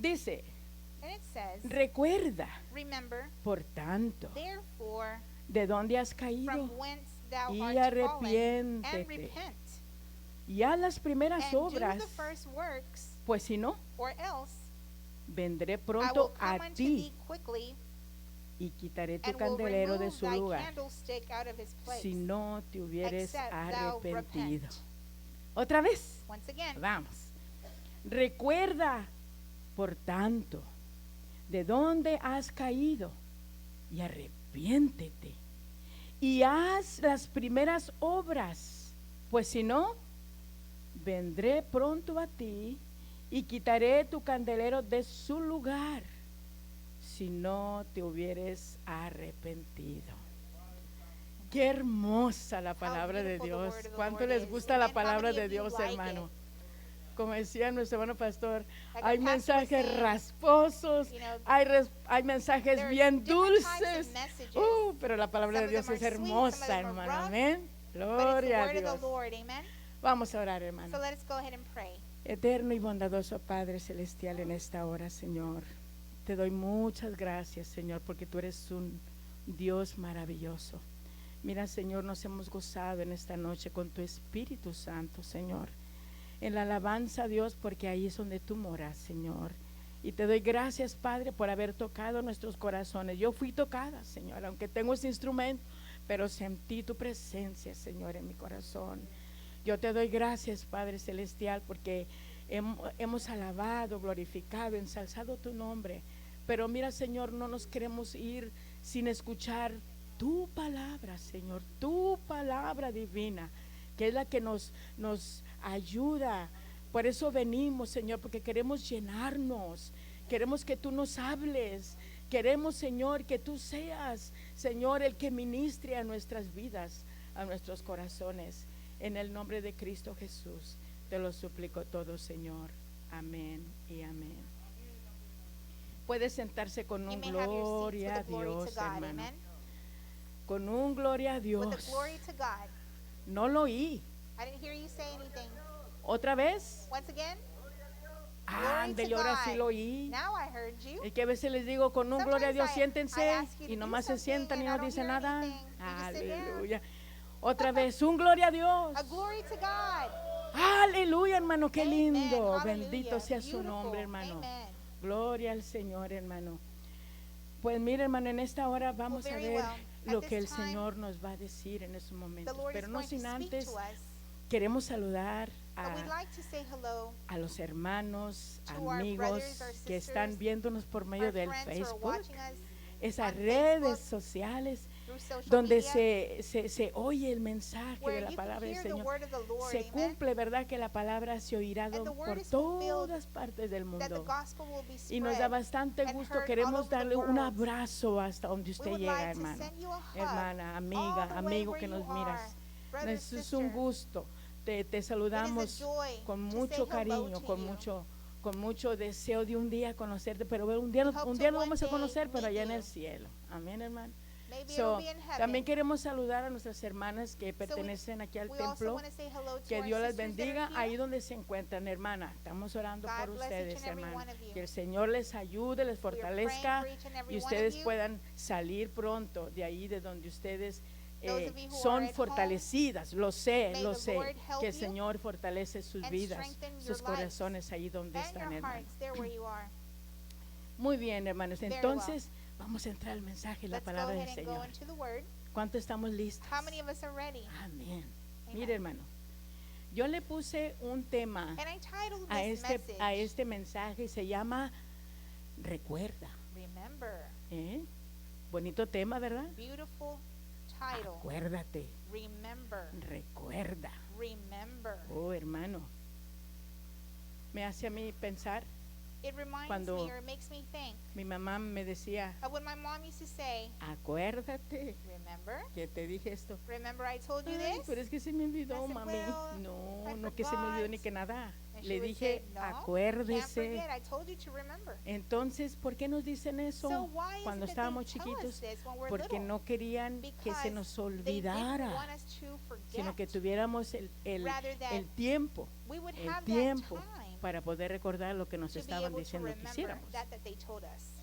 Dice, And it says, recuerda, remember, por tanto, therefore, de dónde has caído from whence thou y art fallen, and arrepiéntete repent, y haz las primeras and do obras, the first works, pues si no, or else vendré I will pronto a come unto ti thee quickly, y quitaré tu and will candelero de remove su thy lugar, candlestick out of his place, si no te hubieres except thou arrepentido. repent. Otra vez, Once again, vamos. Recuerda, por tanto, de dónde has caído y arrepiéntete y haz las primeras obras, pues si no, vendré pronto a ti y quitaré tu candelero de su lugar, si no te hubieres arrepentido. Qué hermosa la palabra de beautiful the Dios. word of the ¿Cuánto Lord les is? gusta la Amen. How palabra many de of you Dios, like hermano? it? Como decía nuestro hermano pastor, Like hay our pastor was mensajes saying, rasposos, you know, hay mensajes there are bien different types of dulces. messages. Pero la palabra Some de of Dios them es are sweet, some of hermosa, them are hermano. rough, Amén. but it's the Gloria a word of Dios. the Lord, amen. Vamos a orar, hermano. So let us go ahead and pray. Eterno y bondadoso Padre Celestial, en esta hora, Señor, te doy muchas gracias, Señor, porque tú eres un Dios maravilloso. Mira, Señor, nos hemos gozado en esta noche con tu Espíritu Santo, Señor, en la alabanza a Dios, porque ahí es donde tú moras, Señor. Y te doy gracias, Padre, por haber tocado nuestros corazones. Yo fui tocada, Señor, aunque tengo ese instrumento, pero sentí tu presencia, Señor, en mi corazón. Yo te doy gracias, Padre Celestial, porque hemos alabado, glorificado, ensalzado tu nombre. Pero mira, Señor, no nos queremos ir sin escuchar tu palabra, Señor, tu palabra divina, que es la que nos ayuda. Por eso venimos, Señor, porque queremos llenarnos, queremos que tú nos hables, queremos, Señor, que tú seas, Señor, el que ministre a nuestras vidas, a nuestros corazones. En el nombre de Cristo Jesús, te lo suplico todo, Señor. Amén y amén. Puede sentarse con You un may have your seats gloria a with a glory to Dios, God, hermano. amen. Con un gloria a With a Dios. glory to God. No lo oí. I didn't hear you say anything. ¿Otra vez? Once again, Ándale, ahora sí lo oí. now I heard you. Es que a veces les digo con un Sometimes gloria a Dios, I siéntense, ask you to y do nomás se something sientan y and I no don't dicen hear nada. anything. You just sit down. Aleluya. Otra vez, un gloria a Dios. A glory to God. Aleluya, hermano, qué Amen. lindo. Hallelujah. Bendito sea su Beautiful. nombre, hermano. Amen. Gloria al Señor, hermano. Pues mire, hermano, en esta hora vamos a very ver well. At lo this que el time, Señor nos va a decir en estos The momentos. Lord Pero is no going to sin speak antes, to us. queremos saludar But we'd like to say hello a los hermanos, to our amigos brothers, our que están sisters, viéndonos por medio our del friends who are Facebook, watching us esas on redes Facebook, sociales through social donde media, se oye el mensaje de where la you palabra can del hear the Señor. word of the Lord, Se amen, cumple, ¿verdad? Que la palabra se oirá And the word por is fulfilled, todas partes del that the mundo. gospel will be Y nos da spread bastante and gusto, heard all queremos over the darle un world. abrazo hasta donde We usted would llega, like to hermano, send you a hug hermana, all amiga, the way amigo where que nos you miras. are. Brother, Es un sister, gusto, te saludamos joy con to mucho say hello cariño, to con you. mucho deseo de un día conocerte, pero un día, We hope un to día nos one vamos a day conocer, pero meet allá en you. el cielo. Amén, hermano. Maybe So, it'll be in heaven. también queremos saludar a nuestras hermanas que pertenecen aquí al We also templo. want to say hello to Que our Dios las sisters that are bendiga here. ahí donde se encuentran, hermana. Estamos orando God por bless each ustedes, and every hermana. one of you. Que el Señor les ayude, les We are fortalezca praying for each and every y one of ustedes you. puedan salir pronto de ahí, de donde ustedes Those of you who are son at home, fortalecidas. Lo sé, may lo the sé. Lord help Que el you Señor fortalece sus and vidas, strengthen your sus lives corazones ahí donde and están, your hermano. hearts there where you are. Muy bien, hermanos. Very Entonces, vamos a entrar al mensaje, la Let's go palabra del ahead and go Señor. into the word. ¿Cuánto estamos listos? How many of us are ready? Amén. Amen. Mire, hermano, yo le puse un tema And I titled a this a message, este mensaje y se llama Recuerda. Remember. ¿Eh? Bonito tema, ¿verdad? Beautiful title. Acuérdate, Remember. recuerda. Remember. Oh, hermano, me hace a mí pensar. It reminds Cuando- me, or it makes me think Mi mamá me decía, of when my mom used to say, acuérdate remember? que te dije esto. Remember I told you Ay, this? pero es que se me olvidó, I said, mami. "Well, No, I no que se me olvidó forgot." ni que nada. And she Le would dije, say, no, can't acuérdese. forget. I told you to remember. Entonces, ¿por qué nos dicen eso So why is cuando it that estábamos they tell us chiquitos? this when we're Porque little? no querían que Because se nos they didn't olvidara, want us to forget. sino que tuviéramos el Rather that tiempo, we would el have tiempo that time para poder recordar lo que nos to be estaban able to diciendo que remember hiciéramos. that they told us.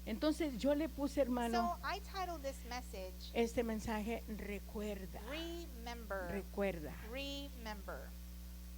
Entonces yo le puse, hermano, So I titled this message, este mensaje, recuerda, Remember, recuerda. Remember.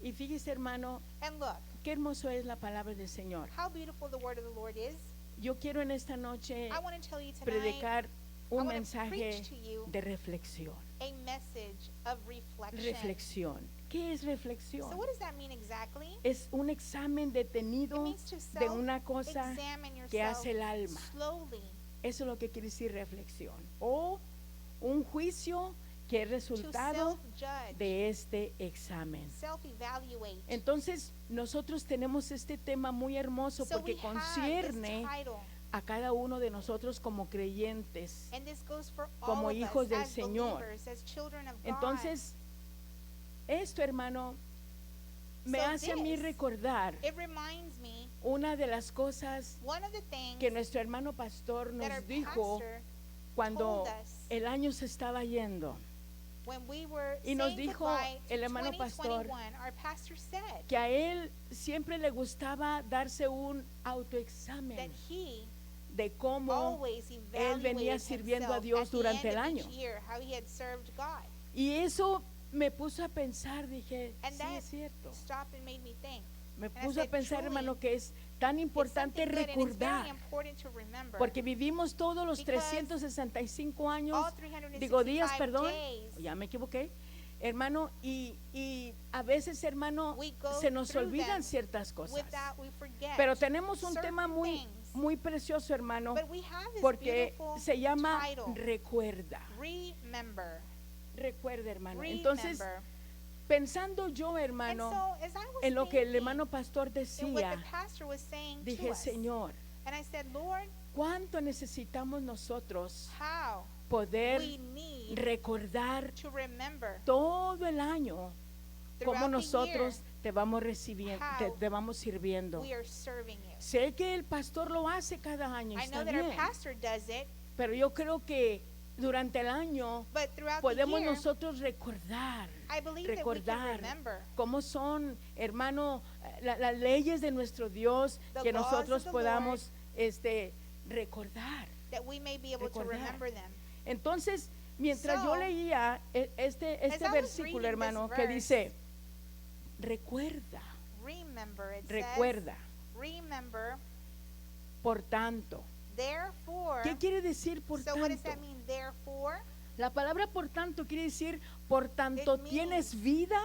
Y fíjese, hermano, And look, qué hermoso es la palabra del Señor. how beautiful the word of the Lord is. Yo quiero en esta noche I want to tell you tonight predicar un I wanna mensaje preach to you de reflexión. a message of reflection. Reflexión. ¿Qué es So reflexión? what does that mean exactly? Es un examen It detenido means to de una cosa self-examine que yourself hace el alma. slowly, Eso es lo que quiere decir reflexión. O un juicio que es to resultado self-judge, de este examen. self-evaluate. Entonces, nosotros tenemos este tema muy hermoso So porque we have concierne this title, a cada uno de nosotros como creyentes. and this goes for como all of hijos us del as Señor. believers, as children of God. Entonces, esto, hermano, me So hace a mí this, recordar It reminds me una de las cosas one of the things que nuestro hermano pastor that our nos dijo pastor cuando told us el año se estaba yendo, when we were y nos saying dijo goodbye to el hermano pastor 2021, our pastor said que a él siempre le gustaba darse un that autoexamen he de cómo always él venía evaluated sirviendo a himself Dios at the durante end el of año. each year, how he had served God. Y eso me puso a pensar, dije, And sí that es cierto. stopped and made me think. Me I puso a said, pensar, truly, hermano, que es tan It's importante something good, and it's very recordar, important to remember. porque vivimos todos los Because 365 años, all digo días, 365 perdón, days, ya me equivoqué, hermano, y a veces, hermano, we go se nos through olvidan them ciertas cosas. without we forget Pero tenemos un certain tema muy, things. muy precioso, hermano, But we have this porque beautiful se llama title, recuerda. Remember. Recuerda, hermano. Entonces, Remember. pensando yo, And hermano, so, as I was en lo que el thinking, hermano pastor in what decía, the pastor was saying to dije, us, Señor, and I said, Lord, ¿cuánto necesitamos nosotros how poder we need recordar to remember todo el año cómo throughout the nosotros year te vamos recibiendo, how te vamos sirviendo? we are serving you. Sé que el pastor lo hace cada año, I está know that our bien, pastor does it, pero yo creo que durante el año but throughout podemos the year, nosotros recordar I believe that we can recordar remember cómo son, hermano, las leyes de nuestro Dios, The que laws nosotros of the podamos recordar. that we may be able to Recordar. remember them. Entonces, mientras yo So, leía este as I was versículo, reading hermano, this que verse, dice, recuerda, Remember, it recuerda, says, remember, por tanto. therefore. ¿Qué quiere decir por So what does tanto? that mean? Therefore, La palabra por tanto quiere decir, por tanto means- tienes vida,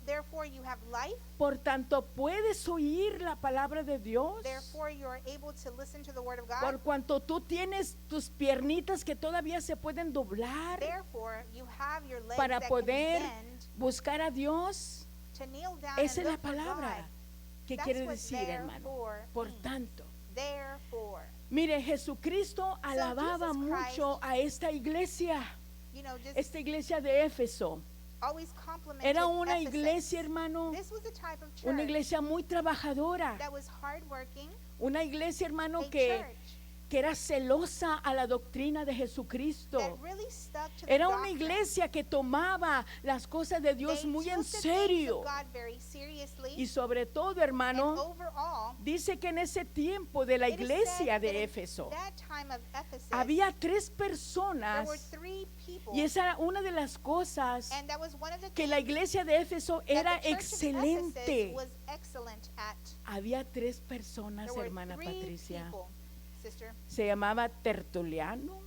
therefore you have life. por tanto puedes oír la palabra de Dios, Therefore you are able to listen to the word of God. por cuanto tú tienes tus piernitas que todavía se pueden doblar Therefore you have your legs para that poder can bend buscar a Dios. to kneel down Esa es and la look for palabra God. que That's quiere what decir, hermano. therefore Por means. tanto, Therefore, mire, Jesucristo alababa Jesus mucho Christ, a esta iglesia, you know, just esta iglesia de Éfeso. always complimented Era una Ephesus. iglesia, hermano, This was a type of church una iglesia muy trabajadora, that was hardworking, una iglesia, hermano, a que church era celosa a la doctrina de Jesucristo. that really stuck to the Era una doctrine. iglesia que tomaba las cosas de Dios They muy took en the things serio. of God very seriously, Y sobre todo, and hermano, overall, dice que en ese tiempo de la it is iglesia said that de in Éfeso that time of Ephesus, había 3 there personas, were 3 people, y esa era una de las cosas and that was one of the que things la iglesia de Éfeso that era the church of excelente. Ephesus was excellent at. Había 3 personas, There were hermana 3 Patricia. people, sister. Se llamaba Tertuliano,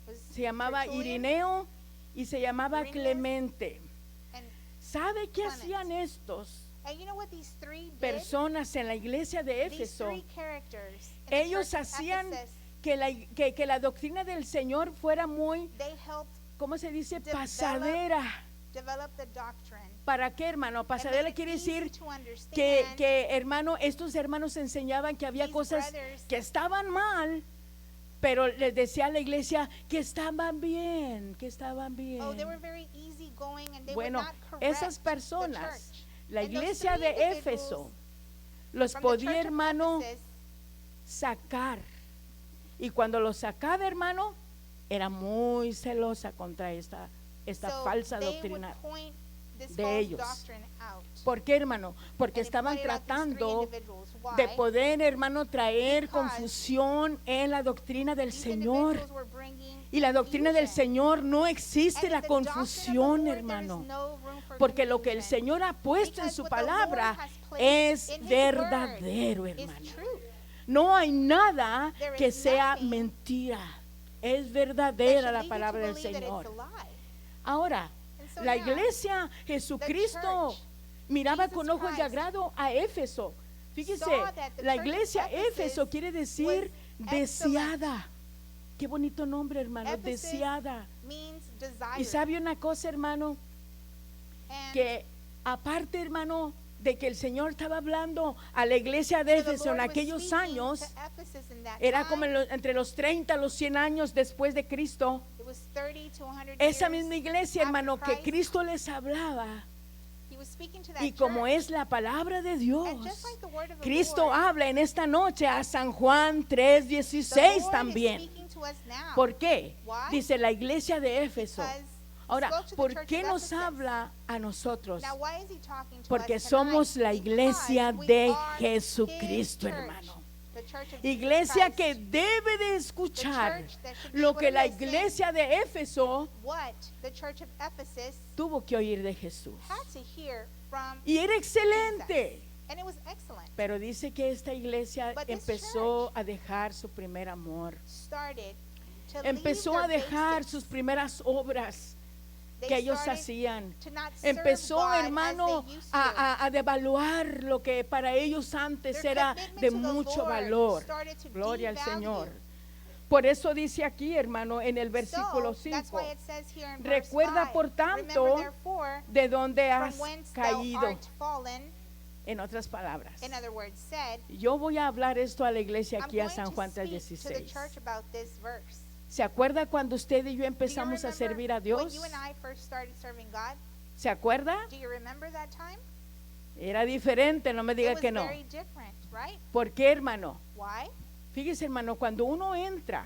Was se llamaba Tertullian Irineo y se llamaba Irenaeus, Clemente. and ¿Sabe qué Clement. hacían estos And you know what these 3 did? personas en la iglesia de These Éfeso? 3 characters in the Ellos church of hacían Ephesus, que la doctrina del Señor fuera muy, they helped ¿cómo se dice? Develop Pasadera. develop the doctrine. ¿Para qué, hermano? And Pasadera made it quiere easy decir to understand. que, hermano, estos hermanos enseñaban que había These cosas brothers- que estaban mal, pero les decía a la iglesia que estaban bien, que estaban bien. Oh, they were very easygoing and they Bueno, would not correct esas the personas, church. la And those iglesia 3 de individuals Éfeso, los from the podía, church of hermano, Ephesus, sacar. Y cuando los sacaba, hermano, era muy celosa contra esta so falsa they doctrina. would point this de false ellos. doctrine out. ¿Por qué, hermano? Porque And it estaban pointed out these three tratando individuals. de Why? poder, hermano, traer Because confusión en la doctrina del These Señor. individuals were bringing Y la doctrina del confusion. Señor no existe And la in the doctrine of the confusión, Lord, there is hermano. no room for Porque lo que el confusion. Señor ha puesto en Because su what the Lord palabra has placed es in His verdadero, word is hermano. truth. No hay nada There que is sea nothing mentira. Es That verdadera should la lead you to palabra del believe that it's Señor. a lie. Ahora, And so la now, iglesia, Jesucristo, church, miraba Jesus con ojos de Christ, agrado a Éfeso. Fíjese, saw that the la church of iglesia Ephesus Éfeso quiere decir was deseada. Qué bonito nombre, hermano, Ephesus deseada. means desire. Y sabe una cosa, hermano, And que aparte, hermano, de que el Señor estaba hablando a la iglesia de so the Éfeso en Lord was aquellos speaking años, to Ephesus in that era como time. entre los 30 a los 100 años después de Cristo. It was 30 to 100 Esa years misma iglesia, after hermano, que Christ. Cristo les hablaba. He was speaking to that Y como church. es la palabra de Dios, And just like the word of the Cristo Lord, habla en esta noche a San Juan the 3:16 Lord también. is speaking to us now. ¿Por qué? Why? Dice la iglesia de Éfeso. Because he Ahora, spoke to the ¿por church qué of nos Ephesus. habla a nosotros? Now, why is he talking to Porque us somos tonight? la iglesia Because we de are Jesucristo, his church, hermano. the church of Iglesia Jesus que Christ. debe de escuchar church that should be lo able que to la listen. iglesia de Éfeso What the church of Ephesus tuvo que oír de Jesús. had to hear from Y era Jesus. excelente. And it was excellent. Pero dice que esta iglesia But this empezó a dejar su primer amor. Started to Empezó leave a their dejar basics. sus primeras obras They que ellos started hacían. to not serve Empezó, God hermano, as they used to. a devaluar lo que para ellos antes Their era commitment de to the mucho Lord valor. started to Gloria al devalue. Señor. Por eso dice aquí, hermano, en el versículo So, that's 5, why it says here in verse recuerda 5, por tanto remember therefore de dónde from has whence thou caído. art fallen. En otras palabras, In other words said, yo voy a hablar esto a la iglesia I'm aquí a going San to Juan speak to the 3:16. church about this verse. ¿Se acuerda cuando usted y yo Do you empezamos a remember servir a when Dios? you and I first started serving God? ¿Se acuerda? Do you remember that time? Era diferente, no me It diga was que no. very different, right? ¿Por qué, hermano? Why? Fíjese, hermano, cuando uno entra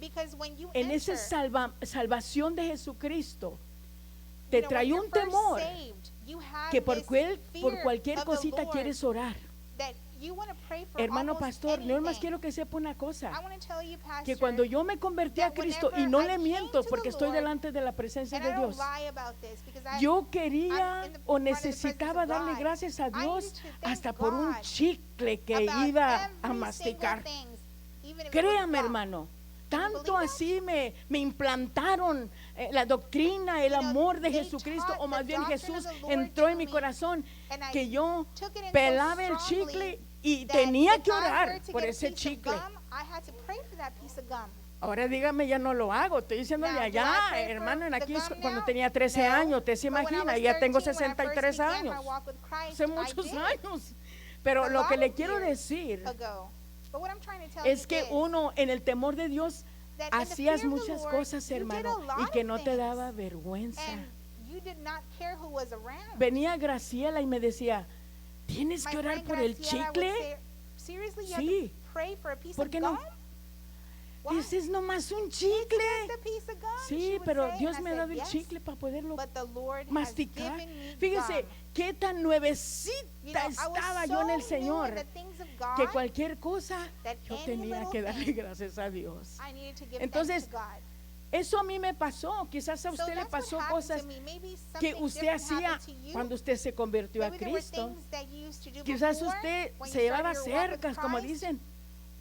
Because when you en esa enter, salvación de Jesucristo, you te know, trae when un you're first temor saved, you have que por this fear cualquier of the cosita Lord quieres orar. that you want to pray for Hermano almost pastor, no más anything. quiero que sepa una cosa, I want to tell you, Pastor, que cuando yo me convertí a that Cristo, y whenever no I le came miento to porque the estoy Lord, delante de la presencia and de I don't Dios, lie about this because yo quería I'm in the o front of the presence necesitaba of darle God. gracias a I Dios needed to thank hasta por un God chicle que about iba a every masticar. single things, even if it was Créame, gum. hermano, Can you tanto believe that? así me implantaron la doctrina, el You know, amor de they Jesucristo, taught o más the bien doctrine of Jesús the Lord entró to en mi me, corazón, and I que yo took it in so pelaba el strongly chicle y that tenía if que I were orar to por get a ese piece of chicle. gum, I had to pray for that piece of gum. Ahora dígame, ya no lo hago, estoy diciéndole Now, do I allá, pray for hermano, en the aquí gum cuando now? tenía 13 No. años, usted se But when I imagina, was ya tengo 13, when I first 63 began my años, walk with Christ, hace I muchos did años. Pero a lo que lot le of quiero years decir ago. But what I'm trying to tell es you que is uno en el temor de Dios that in the hacías fear of the muchas Lord, cosas, you did hermano, a lot y que of no te things, daba vergüenza. and you did not care who was around. Venía Graciela y me decía, ¿tienes My que orar friend por el Graciela would chicle? say, seriously, you Sí. have to pray for a piece ¿Por of qué gum? no? Why? Ese es nomás un It's chicle. just a piece of gum, she Sí, would pero say, Dios and I me ha said, dado el yes, chicle para poderlo but the Lord has masticar. given me Fíjese, gum. qué tan You nuevecita know, I was estaba so yo en el new Señor in the things of God que cualquier cosa that yo any tenía little que darle thing gracias a Dios. I needed to give Entonces, thanks to God. Eso a mí me pasó, quizás a So usted le that's what pasó happened cosas to me. Maybe que something usted different hacía happened to you. cuando usted se convirtió a Maybe there were Cristo. things that you used to do Quizás before usted when se you llevaba started your walk with cercas, como Christ, dicen,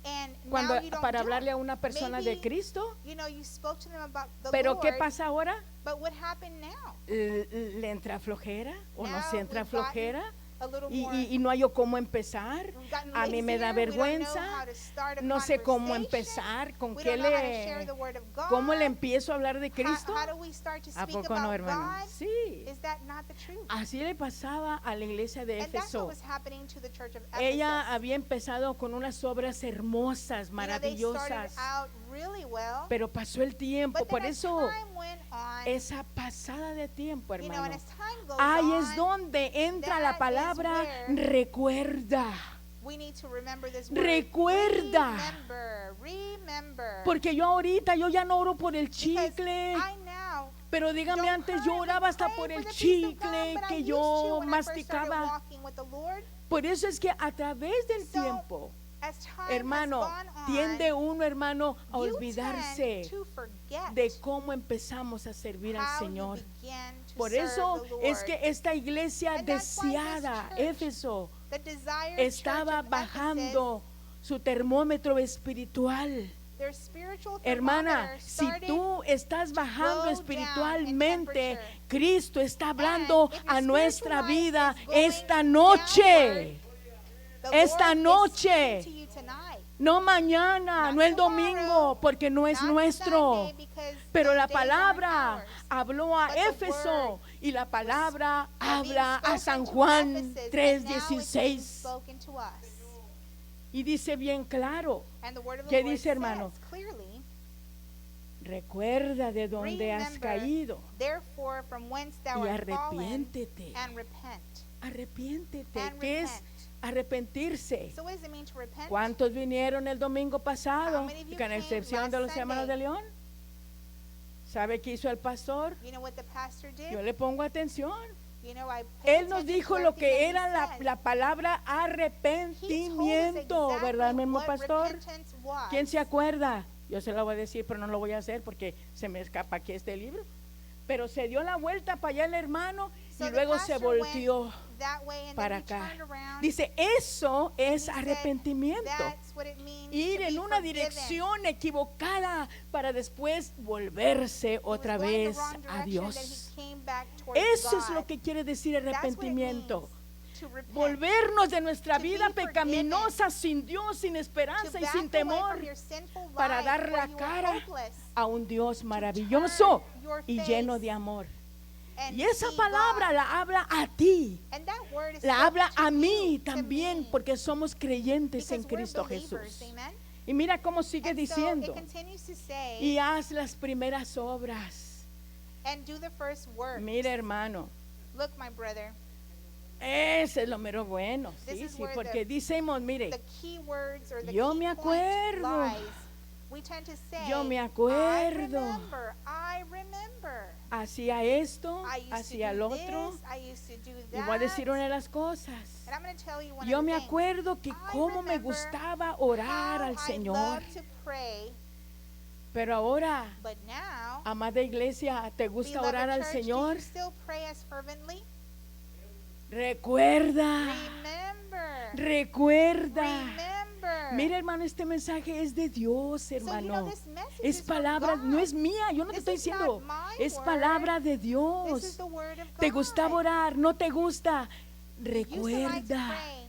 and cuando now you don't para do hablarle it. a una persona de Maybe, Cristo. you know, you spoke to them about the Pero Lord, ¿qué pasa ahora? but what happened now? ¿Le entra flojera o no Now se entra we've gotten flojera? a little Y, more, y no hay cómo empezar. we've gotten A mí me da lazier, we don't know vergüenza. how to start a No sé cómo conversation, empezar, con we qué don't know how to share the word of God. cómo le empiezo a hablar de Cristo. How do we start to ¿A speak poco about no, hermano? God? Sí. Is that not the truth? Así le pasaba a la iglesia de And that's what Éfeso. was happening to the church of Ella Ephesus. había empezado con unas obras hermosas, You know, they maravillosas, started out really well, pero pasó el tiempo. but Por then as eso, time went on, esa pasada de tiempo, you know, and hermano, as time goes ahí on, es donde entra that la is palabra where recuerda. we need to remember this word. Recuerda. Remember. Porque yo ahorita, yo ya no oro por el Because chicle. I now Pero dígame, Don't antes cry yo and oraba hasta pray por for el the peace of God, chicle but I que used to yo when I first started masticaba. walking with the Lord. Por eso es que a través del So, tiempo, as time hermano, has gone on, tiende uno, hermano, a you olvidarse tend to forget de cómo empezamos a servir al how you Señor. began to Por serve eso the Lord. es que esta iglesia And that's why this deseada, church, Éfeso, the desired estaba church of bajando su termómetro espiritual. Ephesus, their spiritual Hermana, thermometer si started tú estás bajando go down in espiritualmente, temperature. Cristo está hablando And if your a nuestra spiritual life vida is going esta noche. downward, the Esta Lord is noche. speaking to you tonight. No mañana, Not no el tomorrow, domingo, porque no es not nuestro. Sunday, because Pero those la days aren't palabra ours. habló a But the Éfeso word y la palabra Are being habla a spoken San to Juan Ephesus, and now it's being 3:16 spoken to us. y dice bien claro, And the word of the ¿qué Lord dice, hermano? says clearly, recuerda de dónde has remember, caído therefore, from whence thou y art fallen, arrepiéntete. and repent. Arrepiéntete. And ¿Qué es repent. arrepentirse? So what does it mean to repent? ¿Cuántos vinieron el domingo pasado? How many of you Con came excepción de last los hermanos de Sunday? León. ¿Sabe qué hizo el pastor? You know what the pastor did? Yo le pongo atención. You know, I paid Él nos attention to dijo lo everything que that he era said. la palabra He told us arrepentimiento, exactly ¿verdad, mi hermano what pastor? repentance was. ¿Quién se acuerda? Yo se lo voy a decir, pero no lo voy a hacer porque se me escapa aquí este libro. Pero se dio la vuelta para allá el hermano So y the luego se pastor went volteó that way, and para then he acá. turned around, Dice, eso and es he said, arrepentimiento. that's what it means Ir to en be una forgiven. dirección equivocada para después volverse He was otra going the vez wrong a direction, then he Dios. came back towards Eso es God. lo que quiere decir That's what it arrepentimiento. means to repent. Volvernos de nuestra To be vida forgiven. pecaminosa, sin Dios, sin To esperanza y back sin away temor, from your sinful para life dar where la you are cara hopeless, a un Dios maravilloso turn your y face lleno de amor. and Y esa see palabra God. la habla a ti, And that word is la spoken habla to a mí you, to también, me, porque somos creyentes because en we're Cristo believers, Jesús. amen? Y mira cómo sigue And so diciendo, it continues to say, y haz las primeras obras. and do the first work. Mira, hermano, Look, my brother, ese es lo mero bueno, This sí, is sí, where porque decimos, mire, the key words or the Yo key me point acuerdo. lies. We tend to say, Yo me I acuerdo. remember. hacía esto, I used hacía to lo do otro, this, I used to do y voy a decir that. una de las cosas. And I'm going to tell you one Yo of the me things. acuerdo que I cómo me remember gustaba orar how al I Señor, love to pray, pero ahora, but now, amada iglesia, ¿te gusta beloved orar al church, do Señor? you still pray as fervently? Recuerda, Remember. recuerda. Remember. Mira, hermano, este mensaje es de Dios, So, you know, hermano. this message Es is from palabra, God. no es mía, yo no te This estoy is not diciendo. my Es word. palabra de This is Dios. the word of ¿Te God. gustaba orar? ¿No te gusta? You used to like to Recuerda. pray,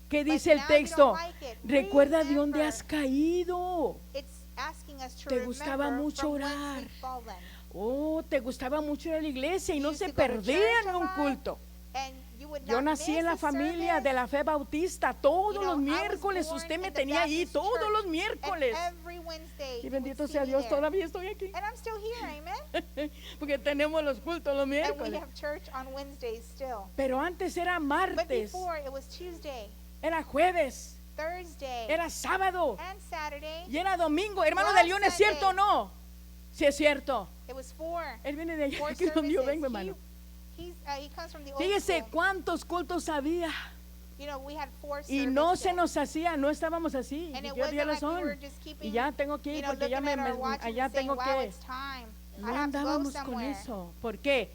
¿Qué but dice el now you don't texto? like it. Recuerda de dónde Remember. has caído. It's asking us to Te gustaba remember mucho from whence orar. we've fallen. Oh, te gustaba mucho ir a la iglesia y You no used se to go to perdían church a un lot, culto. And you would Yo not nací en la miss a familia service. de la fe bautista. Todos You know, los I was miércoles born usted me in the tenía ahí, Baptist todos church, los miércoles. And every Wednesday Y you bendito would see sea me Dios, there. todavía estoy aquí. And I'm still here, amen? Porque tenemos los cultos los And we miércoles. have church on Wednesdays still. Pero antes era But martes, before it was Tuesday, era jueves, Thursday, era sábado and Saturday. y era domingo. Hermano Was de León, ¿es cierto o Sunday. no? Sí es cierto. It was four. Él viene de allá, Four que es donde yo services. vengo, hermano. He comes from the old Fíjese school. cuántos cultos había. You know, we had four Y no se services. nos hacía, no estábamos así. And ¿Y it qué día wasn't lo like we son? were just keeping, Y ya tengo que you ir know, porque ya looking at our watches allá and saying, tengo wow, que. it's time. No I have to go andábamos con somewhere. eso. ¿Por qué?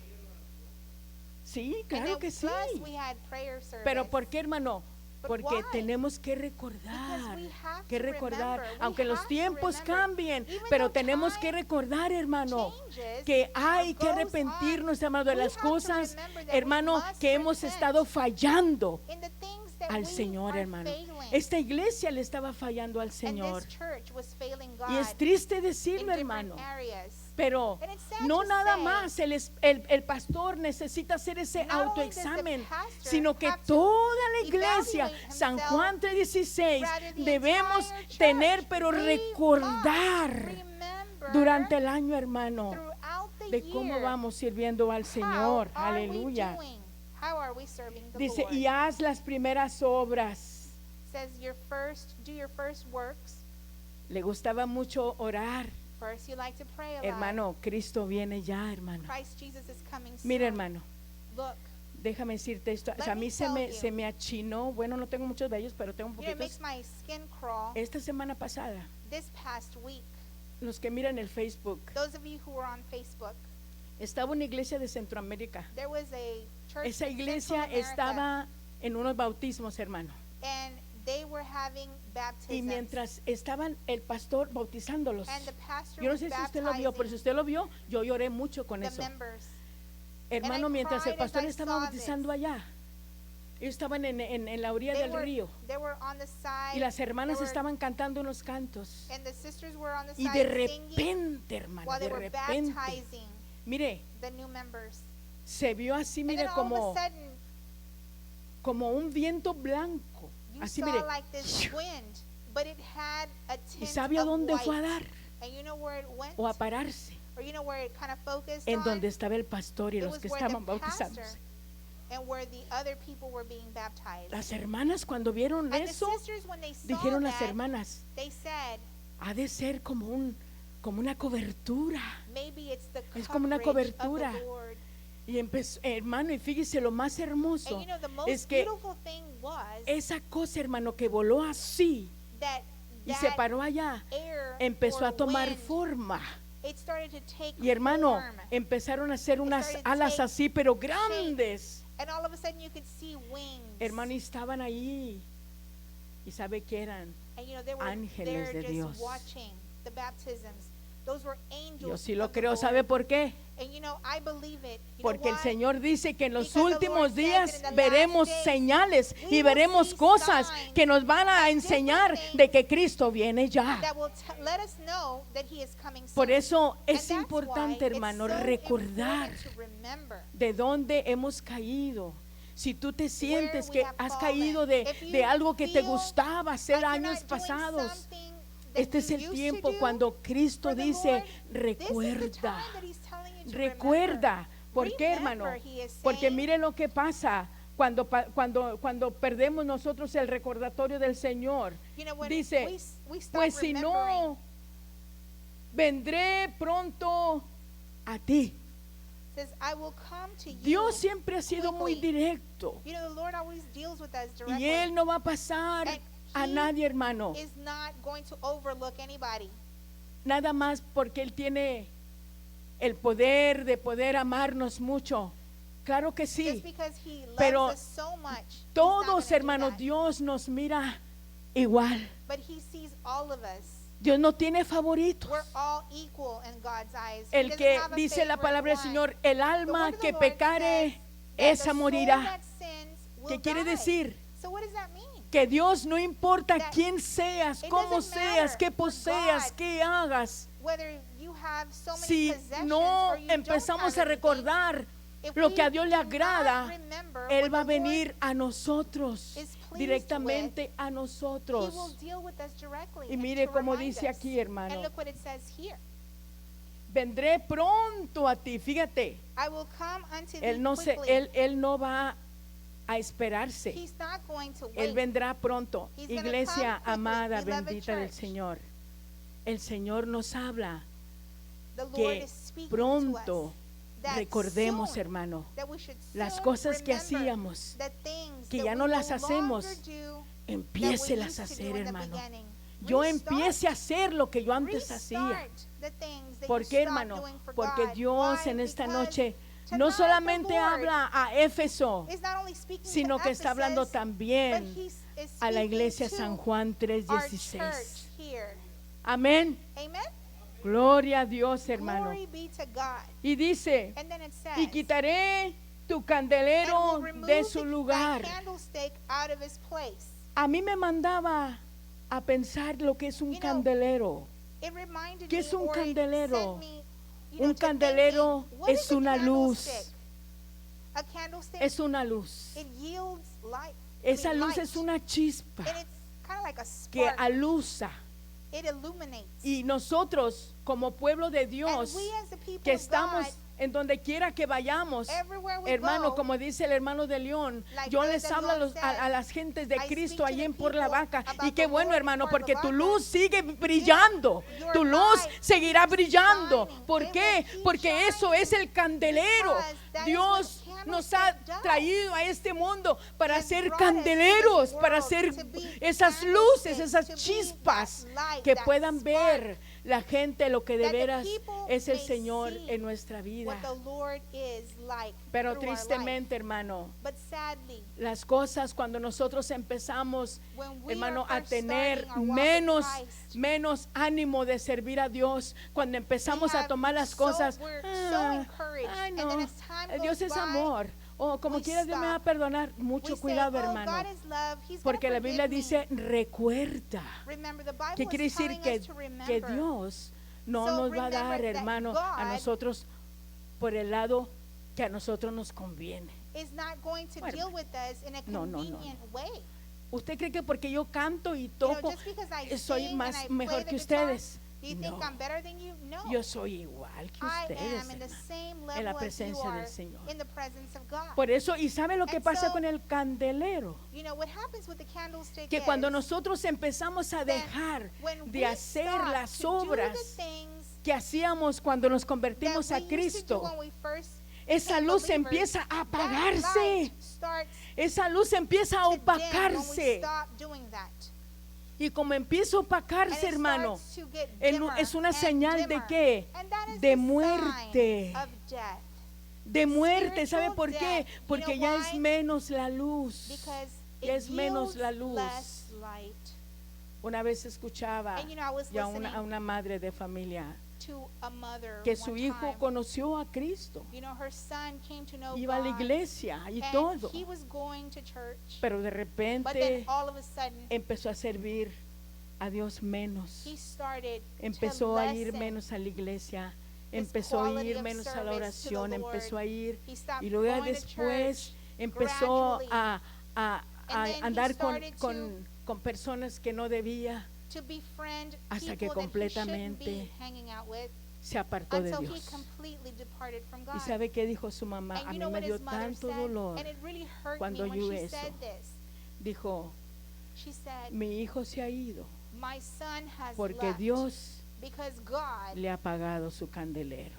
Sí, And claro then que sí. plus we had prayer service. Pero ¿por qué, hermano? But Porque why? tenemos que Because recordar, we have que to recordar, remember. We aunque los have to tiempos remember. cambien, Even pero though tenemos que time recordar, hermano, changes, que hay or que goes arrepentirnos, on, hermano, de we las have to cosas, remember that we hermano, must que hemos repent estado fallando in the things that al we Señor, are hermano. failing. Esta iglesia le estaba fallando al And Señor. this church was failing God Y es triste in decirlo, different hermano. areas. Pero And it's sad no to nada say, más el pastor necesita hacer ese not only autoexamen, does the pastor sino que have to toda la iglesia, evaluate San himself, Juan 3:16, rather the debemos entire church. tener, pero We recordar must remember durante el año, hermano, throughout the de cómo year, vamos sirviendo al Señor. how are we Aleluya. doing? How are we serving the Dice, Lord? y haz las primeras obras. Says do your first works. Le gustaba mucho orar. First, you like to pray aloud. Hermano, Cristo viene ya, hermano. Christ Jesus is coming soon. Mira, hermano, Look, déjame decirte esto. O Let sea, a me mí tell you. se me achinó. Bueno, no tengo muchos vellos, pero tengo un you know, it poquitos. makes my skin crawl. Esta semana pasada, This past week, los que miran el Facebook, those of you who were on Facebook, estaba una iglesia de Centroamérica. there was a church Esa in iglesia Central America, estaba en unos bautismos, hermano. and they were having Y baptisms. mientras estaban el pastor bautizándolos, And the pastor yo no was sé si usted lo vio, pero si baptizing usted lo vio, yo lloré mucho con the eso. members. Hermano, I mientras el cried as pastor I estaba saw bautizando this. allá, ellos estaban en la orilla del río They were on the side, y las hermanas they were- estaban cantando unos cantos. and the sisters were on the Y side de singing repente, hermano, while de they were repente, baptizing mire, the new members. se vio así, And mire, then all of como, a sudden, como un viento blanco. you Así, saw mire. like this wind, but it had a ¿Y tint sabe a of dónde white. fue a dar? And you know where it went? O a pararse. Or you know where it kind of focused En on? donde estaba el pastor y It los was que where estaban the pastor bautizándose. and where the other people were being baptized. Las hermanas cuando vieron And the eso, sisters, when they saw dijeron las that, hermanas, they said, ha de ser como una cobertura. maybe it's the Es como una coverage of cobertura. the Lord. Y empezó, hermano, y fíjese lo más hermoso And you know, the most es que beautiful thing was esa cosa, hermano, que voló así that y se that paró allá, air empezó or a tomar wind, forma. it started to take Y hermano, form. empezaron a hacer unas started to alas take así, pero grandes. And all of a sudden you could see wings. Hermano, y estaban ahí. ¿Y sabe qué eran? And you know, they were ángeles there de just Dios. watching the baptisms. Those were angels. Yo sí lo of the creo. Lord. ¿Sabe por qué? And you know, I believe it. You Porque know el why? Señor dice que en los Because the Lord últimos says días that in the veremos last days señales we y will veremos see cosas signs que nos van a and enseñar different de que Cristo viene ya. that will let us know that he is coming soon. Por eso And es that's importante, why it's hermano, so recordar important to remember de dónde hemos caído. Si tú te sientes we que have has fallen. caído de If you algo que te feel gustaba hacer like you're años not doing pasados, something that este es you el used to tiempo do cuando Cristo for the dice, Lord, this is the recuerda, time that he's telling you to recuerda. ¿Por qué, hermano? Remember, he is Porque saying, mire lo que pasa cuando perdemos nosotros el recordatorio del Señor. you know, when Dice, we stop pues si remembering, no, vendré pronto a ti. says, I will come to you. Dios siempre ha sido muy quickly. directo. You know, the Lord always deals with us Y directly. Él no va a pasar And a he nadie, hermano. is not going to overlook anybody. Nada más porque Él tiene el poder de poder amarnos mucho. Claro que Just sí. because he loves Pero us so much, he's not Todos, gonna do hermanos, that. Dios nos mira igual. But he sees all of us. Dios no tiene favoritos. We're all equal in God's eyes. He El doesn't que have a dice la favorite palabra del one. Señor, el The alma word of the que Lord pecare, says that esa the soul morirá. that sins will ¿Qué quiere die. decir? So what does that mean? Que Dios no importa That quién seas, it cómo doesn't seas, matter qué for poseas, God qué hagas. Whether you have so many Si possessions no or you don't empezamos have a recordar if lo we que a Dios le do not agrada, remember Él what va a the Lord venir a nosotros, is pleased directamente a He will nosotros. deal with us directly. Y and mire to cómo remind dice us. aquí, hermano. And look what it says here. Vendré pronto a ti, fíjate. I will come unto thee Él no quickly. él no va a esperarse. He's not going to Él wait. vendrá pronto. He's gonna Iglesia come quickly, amada, beloved bendita del church. Señor. El Señor nos habla The Lord que is speaking pronto to us. That recordemos, soon, hermano, that we should las soon cos que remember hacíamos, the things que that ya we no las no hacemos, longer do that we empiécelas used a to do hacer, in the hermano. beginning. Yo Restart. empiece a hacer lo que yo antes hacía. Restart the things that ¿Por you qué, stopped hermano? doing for Porque God. Dios Why? en esta Because noche tonight no the solamente Lord habla a Éfeso, is not only speaking sino to que está hablando Ephesus, también but he's- is a la speaking iglesia to San Juan our 3:16. church here. Amén. Amen. Gloria a Dios, hermano. Glory be to God. Y dice, And then it says, y quitaré tu and candelero will remove de su thy lugar. candlestick out of his place. A mí me mandaba a pensar lo que es un You know, candelero. It reminded ¿Qué me, es un or it candelero? sent me, you know, Un to candelero thinking, what es is a una luz. candlestick? A candlestick, Es una luz. it yields light. Esa luz light. es una chispa And it's kind of like a que spark. alusa. It illuminates. Y nosotros, como pueblo de And Dios, we as the people que of estamos God, en donde quiera que vayamos, Everywhere we hermano, go, como dice el hermano de León, like yo Brother les hablo a, Leon los- a said, las gentes de I Cristo speak to allí the en Por la people Vaca. about Y the qué bueno, Lord in hermano, Por porque la tu Vaca. luz sigue brillando. Your Tu luz light seguirá keeps brillando. shining. ¿Por It qué? will keep Porque eso es el candelero. Because that is Dios what candlestick nos ha does. traído a este mundo para He ser brought us to this candeleros, para world hacer to be esas luces, candlesticks, esas to be chispas, that light, que that puedan spark, ver la gente lo que de that the veras people es el may Señor see en nuestra vida. what the Lord is like Pero through our life. tristemente, hermano, But sadly, las cosas cuando nosotros empezamos, when we hermano, are a first tener starting our walk with menos, Christ, menos ánimo de servir a Dios, cuando empezamos we a have tomar las cosas, we're so encouraged, ay and no, then as time Dios goes es by, amor, o como we quiera Dios me va a stop. perdonar, we mucho say, cuidado, "Oh, hermano, God is love. He's gonna porque la Biblia forgive dice, me." recuerda, Remember, the Bible que quiere is decir telling que, us to que remember. Dios no So nos va a remember dar, that hermano, a God nosotros por el lado que a nosotros nos conviene. is not going to Bueno, deal with us in a no, no, no, convenient way. ¿Usted cree que porque yo canto y You know, toco, just because I soy sing más and I play mejor the que guitar, ustedes? do you think No. I'm better than you? No. Yo soy igual que I ustedes, am in the hermano. same en la level as you presencia del are Señor. in the presence of God. Por eso, ¿y sabe lo que And pasa so, con el candelero? You know, what happens with the candlestick Que cuando is nosotros empezamos a that dejar when de we hacer stop las to do the obras things que hacíamos cuando nos that convertimos we a used to do Cristo, when we first esa became luz believers, empieza a that apagarse. light starts Esa luz empieza a to dim when we opacarse. stop doing that. Y como empieza a And opacarse, it hermano, starts to get en- dimmer es una and señal de dimmer. qué? And that is De the muerte. sign of death. de muerte. ¿Sabe Spiritual por qué? death. You Porque know ya es why? menos la luz. Because Ya it es menos yields la luz. less light. Una vez escuchaba And you know, I was ya listening a una madre de familia to a mother que su one hijo time. conoció a Cristo. You know, her son came to know Iba a la God, iglesia y and todo. he was going to church, Pero de but then repente all of a sudden empezó a servir a Dios menos. he started Empezó to a ir lessen menos a la iglesia. his Empezó a quality ir of menos a la service to the oración. Lord. Empezó a ir. He stopped Y luego going to después church empezó gradually. a And then he andar started con personas que no debía. to befriend Hasta que people that he shouldn't completamente be hanging out with Se apartó de until he Dios. completely departed from God. ¿Y sabe qué dijo su mamá? And A you mí know me what dio his mother tanto said? dolor. And it really hurt cuando me when oyó she eso. said this. Dijo, She said, mi hijo se ha ido my son has porque left Dios because God le ha apagado su candelero.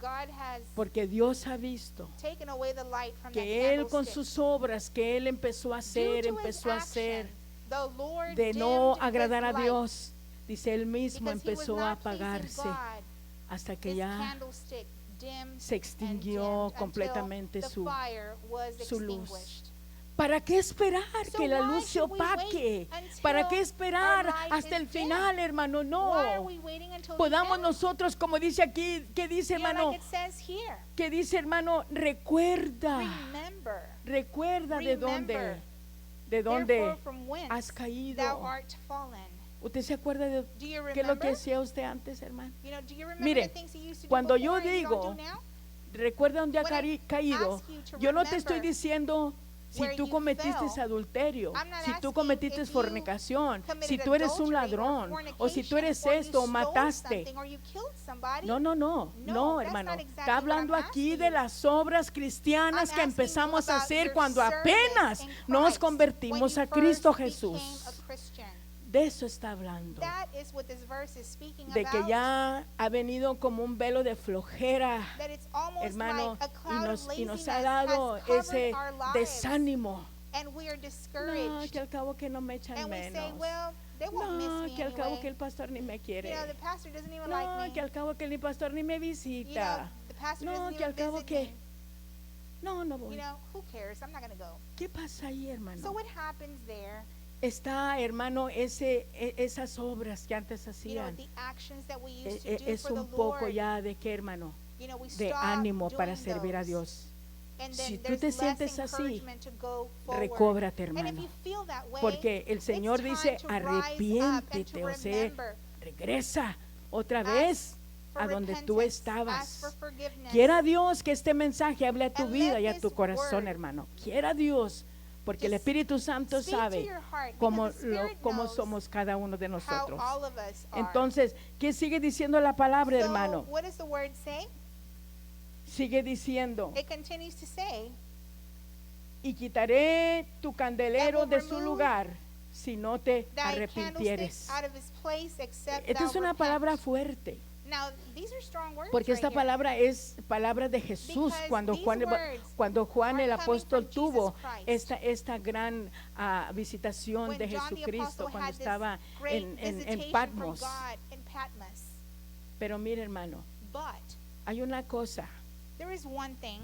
has Porque Dios ha visto taken away the light from that que Él con candlestick. sus obras que Él empezó a Due hacer, to his empezó a hacer, action, the Lord de no dimmed agradar a his light Dios, dice Él mismo because he was empezó a not pleasing apagarse God. hasta que His ya candlestick dimmed se and extinguió dimmed completamente until su, the fire was su luz. extinguished. ¿Para qué esperar So que la why luz se should we opaque? wait until ¿Para qué our esperar light hasta is el final, hermano? Why are No. we waiting until the Podamos end? nosotros, como dice aquí, ¿qué dice, You know, hermano? like it says here, ¿Qué dice, hermano? Recuerda. remember, Recuerda de dónde, Remember, de therefore dónde from whence has caído. thou art fallen. ¿Usted se acuerda de Do you qué es lo que remember? hacía usted antes, hermano? You know, do you remember Mire, the things you used to do cuando yo before and you don't digo, do now? Recuerda dónde ha When I caído. ask you to Yo no te estoy remember diciendo si where tú you cometiste fell. adulterio, I'm not si tú asking cometiste if you fornicación, committed si tú eres un adultery or ladrón, o si tú fornication, eres or you esto o stole mataste. something, or you killed somebody. No, no, no, No, no, that's hermano. not exactly Está hablando what I'm aquí asking de you. las obras cristianas I'm que asking you empezamos a about hacer your cuando service apenas in nos Christ, convertimos when a you Cristo first became Jesús. a Christian. De eso está hablando. That is what this verse is speaking De que about. ya ha venido como un velo de flojera, That it's almost hermano, like a cloud of y nos laziness ha dado has covered ese our lives, desánimo. and we are No, discouraged. que al cabo que no me echan And we say, menos. well, they won't miss No, me que al cabo anyway. que el pastor ni me quiere. You know, the pastor doesn't even No, like me. que al cabo que el pastor ni me You know, visita. the pastor No, doesn't que al even cabo visit que me. no, no You voy. know, who cares? I'm not going to go. ¿Qué pasa ahí, So hermano? what happens there? Está, hermano, esas obras que antes You know, hacían. the actions that we used to do Es for the un poco Lord. ya de qué, hermano, You know, we de stop ánimo para doing servir a those. Dios. And Si then tú there's te less sientes así, encouragement to go forward. Recóbrate, And if hermano, you feel that way, porque el Señor it's dice, time to rise up and arrepiéntete, to o sea, remember. regresa otra Ask vez for a donde tú repentance, estabas. ask for forgiveness. Quiera Dios que este mensaje hable a tu And vida let y a tu this corazón, word hermano. Quiera Dios, porque el just Espíritu Santo speak to sabe your heart, cómo, because the Spirit cómo knows somos cada uno de how nosotros. all of us are. Entonces, ¿qué sigue diciendo la palabra, So, hermano? what does the word say? Sigue diciendo, it continues to say, y quitaré tu candelero will de su remove lugar si no te thy arrepintieres. candlestick out of his place, except Esta thou es una repent. palabra fuerte, Now, these are strong words porque esta right here. palabra es palabra de Jesús. Because Cuando these Juan, words cuando Juan are el coming apóstol from tuvo Jesus Christ. esta gran visitación When de John the Jesucristo, Apostle cuando had this estaba great en visitation Patmos. from God in Patmos. Pero mire, hermano, But hay una cosa there is one thing,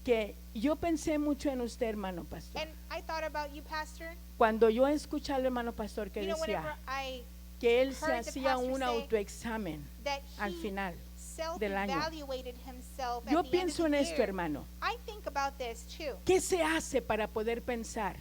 que yo pensé mucho en usted, hermano pastor. and I thought about you, Pastor. Cuando yo escuché al hermano pastor que You know, whenever decía I que él se heard the hacía pastor un say autoexamen that al he final del año. self-evaluated himself at Yo the end of pienso en the esto, year, hermano. I think about this too. ¿Qué se hace para poder pensar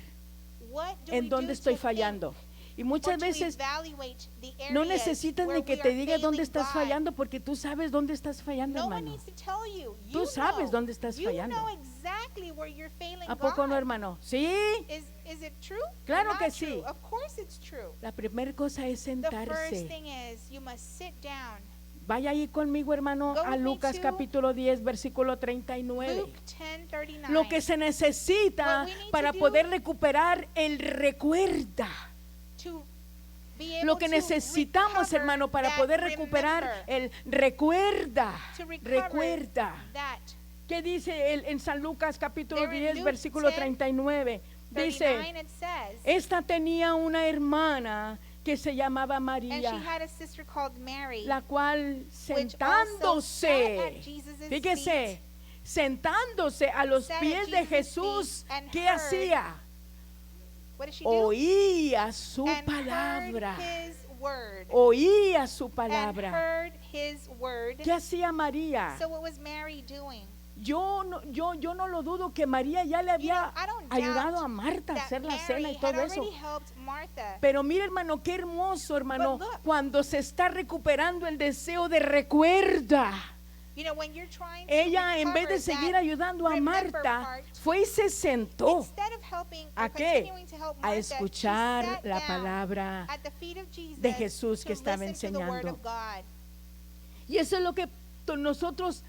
What do en we dónde do estoy to fallando? Y think, muchas or to veces evaluate the no areas necesitas where ni que we te are diga dónde failing estás God? fallando, porque tú sabes dónde estás fallando, No one hermano. needs to tell you. Tú You sabes know. dónde estás You fallando. know exactly where you're failing ¿A poco no, God. hermano? Sí. Is it true? Claro Or que not true? sí. Of course it's true. La primera cosa es The first sentarse. thing is you must sit down. Vaya ahí conmigo, hermano, Go a with me Lucas to capítulo 10, versículo 39. Luke 10:39. Lo que se necesita What we need para to do poder recuperar el recuerda. to be able Lo que to necesitamos, recover hermano, para that poder recuperar remember, el recuerda. to recover Recuerda. that. ¿Qué dice en San Lucas capítulo There in 10, Luke versículo 10, 39? 39 Dice, it says, esta tenía una hermana que se llamaba and she María, had a sister called Mary, la cual which also sat sentándose, at Jesus' fíjese, feet, sentándose a los sat at pies de Jesus' Jesús, feet and ¿qué heard- hacía? what did she do? Oía su And palabra, heard his word. oía su And palabra. heard his word. ¿Qué hacía María? So what was Mary doing? Yo no lo dudo que María ya le You know, había I don't ayudado doubt a Marta a that hacer la Mary cena y had todo eso. already helped Martha. Pero mira, hermano, qué hermoso, hermano, But look. cuando se está recuperando el deseo de recuerda. You know, when you're trying to Ella, en vez de recover seguir that ayudando a remember Marta, part, fue y se sentó instead of helping ¿a or qué? continuing to help A Martha, escuchar she sat la down palabra at the feet of Jesus de Jesús que to estaba listen to the word enseñando. of God. Y eso es lo que nosotros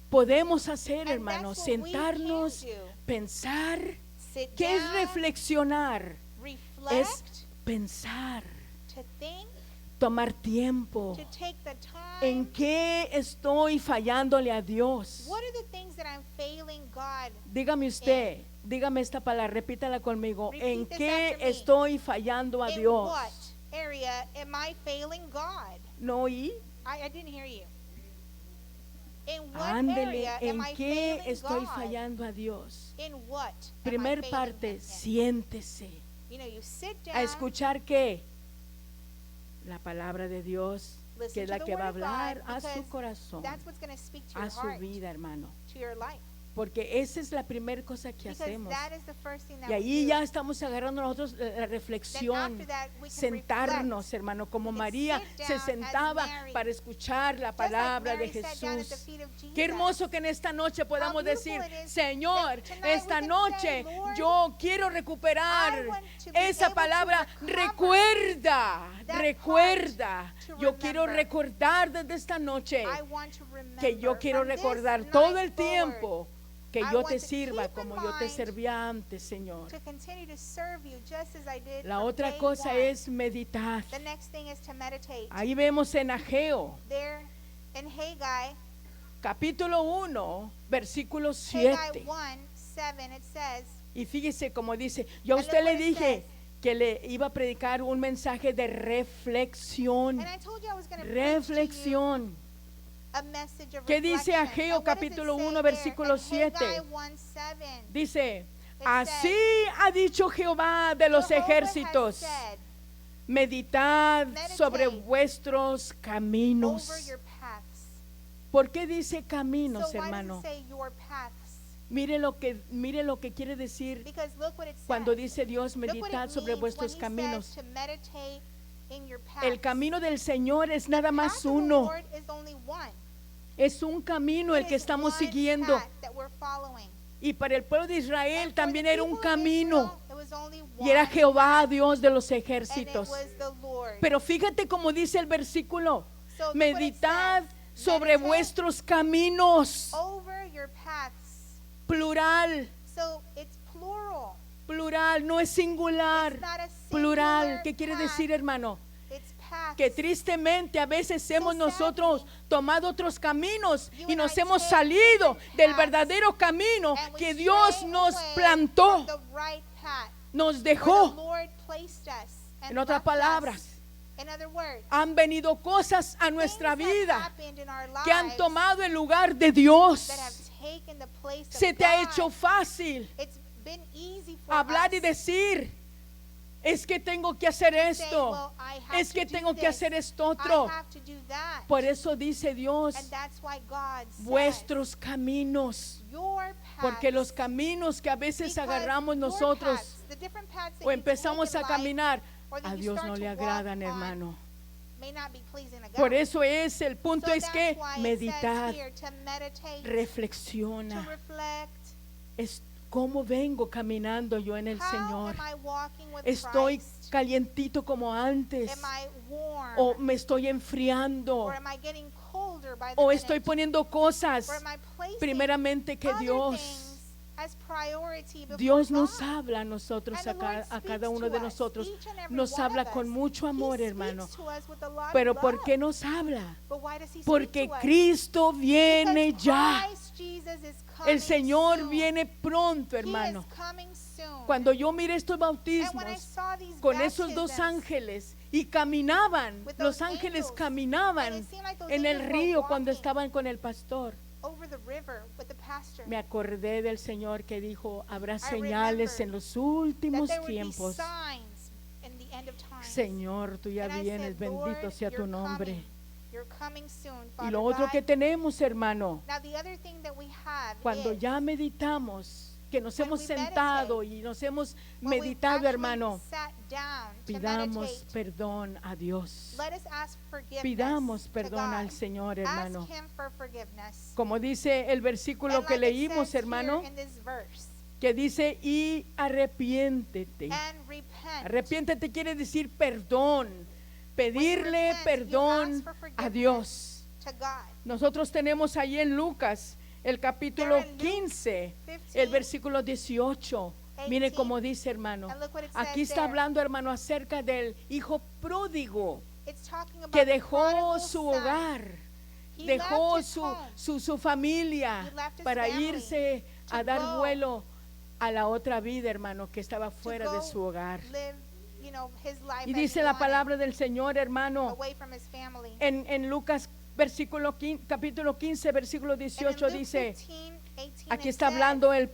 podemos hacer, And hermano, that's what we sentarnos, can do. pensar. Sit ¿Qué es down, reflexionar? reflect, Es pensar, to think, tomar tiempo. to take the time. ¿En qué estoy fallándole a Dios? What are the things that I'm failing God? Dígame usted, dígame esta palabra, repítala conmigo. Repeat ¿En this qué after me. estoy fallando a In Dios? what area am I failing God? ¿No oí? I didn't hear you. In what Ándele, area ¿en am I qué failing estoy God? fallando a Dios? In what am I Primer failing parte, Him? siéntese. You know, you sit down, ¿A escuchar qué? La palabra de Dios, listen que es to la the que va a word of hablar God, a su because corazón, that's what's going to speak to a your su heart, vida, hermano. to your life. Porque esa es la primera cosa que Because hacemos. that is the first thing that Y we ahí do. ya estamos agarrando nosotros la Then reflexión, after that, we can sentarnos, reflect. hermano, como We can María sit se down as sentaba Mary. para escuchar la Just like palabra de Mary sat down at the Jesús. feet of Jesus. Qué hermoso que en esta noche podamos beautiful decir, it is Señor, that tonight we esta can noche say, Lord, yo quiero recuperar I want to be esa able to palabra, recover recuerda, that recuerda. part to Yo quiero remember. recordar desde esta noche I want to remember que yo quiero from this recordar night todo el forward tiempo que I yo want te to sirva keep in como yo te mind servía antes, Señor. to continue to serve you just as I did La from otra day cosa one. es meditar. The next thing is to meditate. Ahí vemos en Ageo, There in Haggai, capítulo 1, versículo Haggai 7. 1:7, it says, Y fíjese como dice, yo a And usted look le what it dije says. que le iba a predicar un mensaje de reflexión. and I told you I was going to preach to you Reflexión. a message of ¿Qué dice reflection. Ageo And what does it capítulo say 1, there? versículo In 7? Haggai 1:7, Dice, It así says, ha dicho Jehová de los Jehovah has ejércitos, said, meditad Meditate sobre vuestros over caminos. your paths. ¿Por qué dice caminos, So why does hermano? it say your paths? Mire lo que quiere decir Because look what it says. cuando dice Dios, Look what meditad it sobre means vuestros when he caminos. says to meditate in your paths. El camino del Señor es nada The más path of the uno. Lord is only one. Es un camino el It que is estamos one siguiendo. path that we're following. Y para el pueblo de Israel And for también the era un people of camino. Israel, it was only Y era one Jehová, Dios de los and it ejércitos. was the Lord. Pero fíjate como dice el versículo. So look what it Meditad says. sobre Meditate vuestros caminos. over your paths. Plural, So it's plural. plural, no es singular. It's not a Plural, singular ¿qué quiere path. decir, hermano? It's paths. Que tristemente a veces hemos nosotros tomado otros caminos You y and nos I hemos take salido different del paths, verdadero camino and we que Dios stray nos away plantó, from the right path, nos where the dejó. Lord placed us and En otras left us. palabras, In other words, han venido cosas a nuestra things have vida happened in our que han lives tomado el lugar de Dios. that have taken the place Se of te ha God. hecho fácil It's been easy for hablar y us decir, es que tengo que hacer to say, esto, well, I have es to que do tengo que this, hacer esto I otro. have to do that. Por eso dice Dios, And that's why God says, vuestros caminos, your porque los paths, caminos que a veces because agarramos your nosotros paths, the different paths that o you empezamos take a in life caminar, or that a you Dios start no to le walk agradan, on hermano. may not be pleasing to God. Por eso es, el punto So es that's que why it meditar, says here to meditate, to reflexiona, reflect. es cómo vengo caminando yo en el How Señor. am I walking with Estoy Christ? calientito como antes, Am I warm? o me estoy enfriando, Or am I getting colder by the o minute? estoy poniendo cosas Or am I placing primeramente que other Dios. things as priority before Dios nos God? habla a nosotros, And the Lord a cada speaks uno to de us, nosotros, each and every nos one habla of con us. mucho amor, He hermano. speaks to us with a lot Pero of ¿por love. qué nos habla? But why does he speak Porque to us? Cristo viene Because ya. Christ Jesus is coming El Señor soon. viene pronto, He hermano. is coming soon. Cuando yo miré estos And when I bautismos saw these con esos dos baptisms ángeles y caminaban, with los those ángeles angels, and caminaban it seemed like those en el angels were río cuando walking estaban con el pastor. over the river with the pastor, Me acordé del Señor que dijo, habrá I señales remember en los that últimos there would be tiempos. signs in the end of times. Señor, tú ya And I vienes, said, bendito Lord, sea tu you're nombre. coming. You're coming soon, Y Father lo otro God. que tenemos, hermano, Now the other thing that we have cuando is ya meditamos, que nos when hemos we sentado meditate, y nos hemos when we've meditado, actually hermano, sat down to pidamos meditate, perdón a Dios. let us ask forgiveness Pidamos to perdón God. al Señor, hermano. Ask him for forgiveness. Como dice el versículo And que like it leímos, says hermano, here in this verse, que dice, y arrepiéntete. and repent. Arrepiéntete quiere decir perdón, pedirle repent, you perdón ask for a forgiveness. Dios. To God. Nosotros tenemos ahí en Lucas el capítulo There in Luke 15, 15, el versículo 18. Mire 18, cómo dice, hermano. and look what it Aquí says está there. hablando, hermano, acerca del hijo pródigo It's talking about que the dejó prodigal su son. hogar, He dejó left his home su familia He left his para family irse a to dar go vuelo a la otra vida, hermano, que estaba to fuera de go su hogar. live, you know, his life Y as dice he la wanted, palabra del Señor, hermano, away from his family. en Lucas capítulo 15, versículo And in 18 Luke dice, 15, 18 aquí it está says, hablando el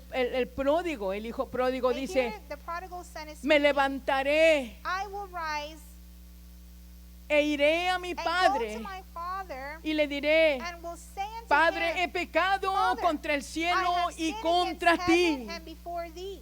pródigo, el hijo pródigo, and dice, here the prodigal son is me speaking, levantaré I will rise e iré a mi and go padre to my father y le diré, and will say unto Padre, he him, pecado Father, contra el I cielo have y sinned contra against ti. heaven and before thee.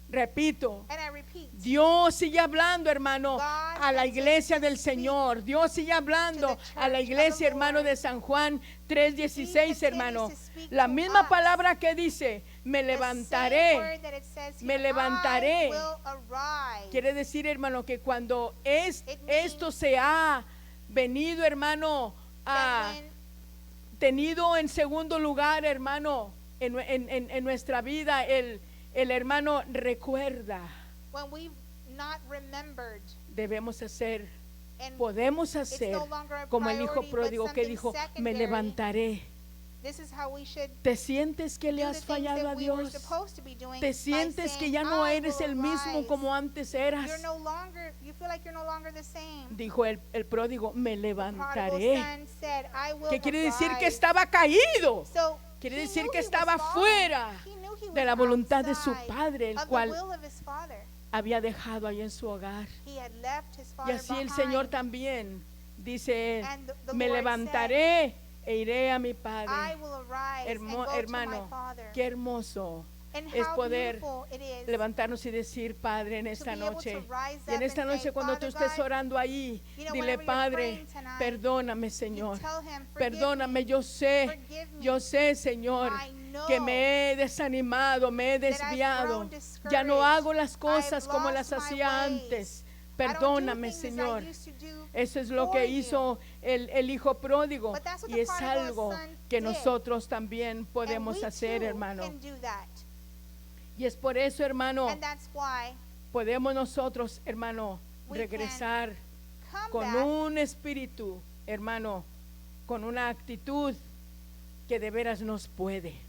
Repito, And I repeat, Dios sigue hablando, hermano, God a la iglesia continues del to speak Señor. Dios sigue hablando to the a la church of iglesia, the hermano, Lord. de San Juan He 3:16, continues hermano. to speak La to misma us. palabra que dice, me The same levantaré. word that it says Me here, levantaré. I will arise. Quiere decir, hermano, que cuando It esto means se ha venido, hermano, That a when tenido en segundo lugar, hermano, en nuestra vida, el hermano recuerda, we've not remembered debemos hacer, and podemos it's hacer no longer a como el hijo priority, but pródigo que something dijo, me secondary, levantaré. this is how we should ¿Te sientes que le do has the things fallado that a we were Dios? supposed to be doing ¿Te by sientes que saying, ya no I eres will el mismo arise. como antes eras? You're no longer, you feel like you're no longer the same. Dijo el pródigo, me The prodigal levantaré. son said, I will ¿Qué quiere decir? Que arise. estaba caído. So, Quiere he decir knew que he was estaba fallen. fuera He knew he de was la voluntad de su outside padre, el of the cual will of his father. había dejado ahí en su hogar. He had left his Y father así el behind. Señor también dice, And the me Lord levantaré e iré a mi I Padre. will arise and go to Hermano, my father. qué hermoso And es how poder beautiful it is levantarnos y decir, Padre, en to esta be able noche. to rise Y en up esta and noche say, cuando tú Father estés God, orando ahí, you know, dile, whenever you're Padre, praying tonight, perdóname, you Señor. tell him, forgive Perdóname, me, yo sé, forgive me. yo sé, Señor, I know que me he desanimado, me he that I've desviado. grown Ya no discouraged. hago las cosas I've como lost las my hacía ways. antes. Perdóname, Señor. Eso es lo que hizo el hijo pródigo, y es algo que nosotros también podemos hacer, hermano. Y es por eso, hermano, podemos nosotros, hermano, regresar con un espíritu, hermano, con una actitud que de veras nos puede.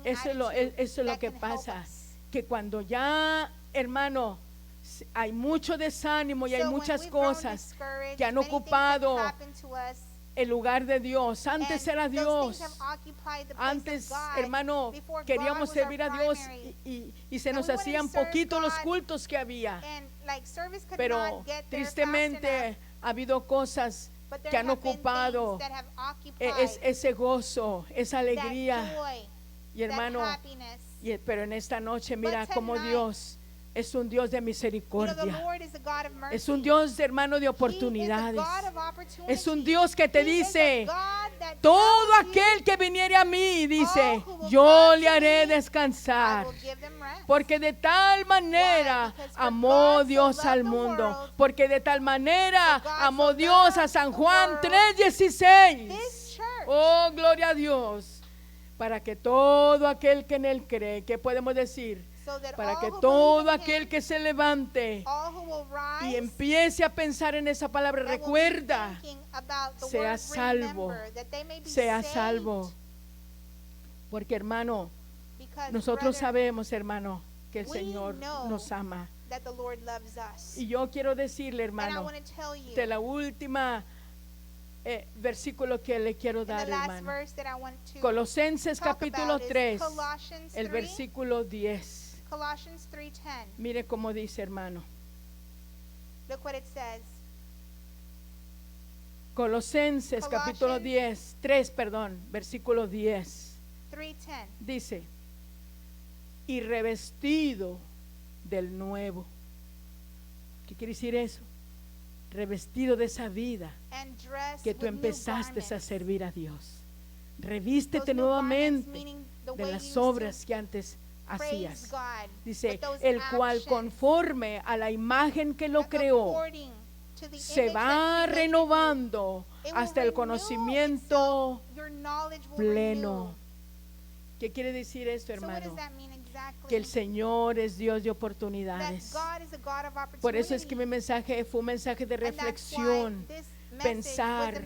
Eso es lo que pasa, que cuando ya, hermano, hay mucho desánimo y hay muchas cosas que han ocupado el lugar de Dios. Antes era Dios. Antes, hermano, queríamos servir a Dios y se nos hacían poquitos los cultos que había. Pero tristemente ha habido cosas que han ocupado ese gozo, esa alegría. Y hermano, pero en esta noche mira cómo Dios es un Dios de misericordia. Es un Dios, hermano, de oportunidades. Es un Dios que te dice: todo aquel que viniere a mí, dice, yo le haré descansar. Porque de tal manera amó Dios al mundo. Porque de tal manera amó Dios a San Juan 3:16. Oh, gloria a Dios. Para que todo aquel que en él cree, ¿qué podemos decir? Para que todo aquel que se levante y empiece a pensar en esa palabra, recuerda, sea salvo, sea salvo. Porque, hermano, nosotros sabemos, hermano, que el Señor nos ama. Y yo quiero decirle, hermano, de la última versículo que le quiero dar, hermano, Colosenses capítulo 3, el versículo 10. Colossians 3:10. Mire cómo dice, hermano. Look what it says. Colosenses capítulo 3, versículo 10. 3:10. Dice: y revestido del nuevo. ¿Qué quiere decir eso? Revestido de esa vida que tú empezaste a servir a Dios. Revístete nuevamente de las obras que antes hacías. Dice, el cual conforme a la imagen que lo creó, se va renovando hasta el conocimiento pleno. ¿Qué quiere decir esto, hermano? Que el Señor es Dios de oportunidades. Por eso es que mi mensaje fue un mensaje de reflexión. Pensar,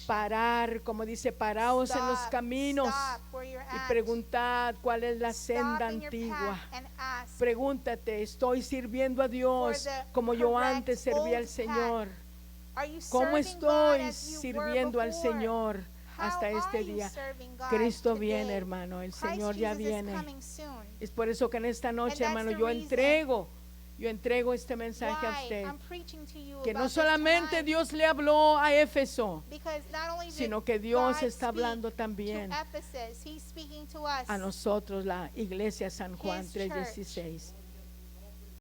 parar, como dice, paraos en los caminos y preguntad cuál es la senda antigua. Pregúntate, ¿estoy sirviendo a Dios como yo antes servía al Señor? ¿Cómo estoy sirviendo al Señor hasta este día? Cristo viene, hermano, el Señor ya viene. Es por eso que en esta noche, hermano, yo entrego este mensaje a usted, que no solamente Dios le habló a Éfeso, sino que Dios está hablando también a nosotros, la iglesia San Juan 3:16.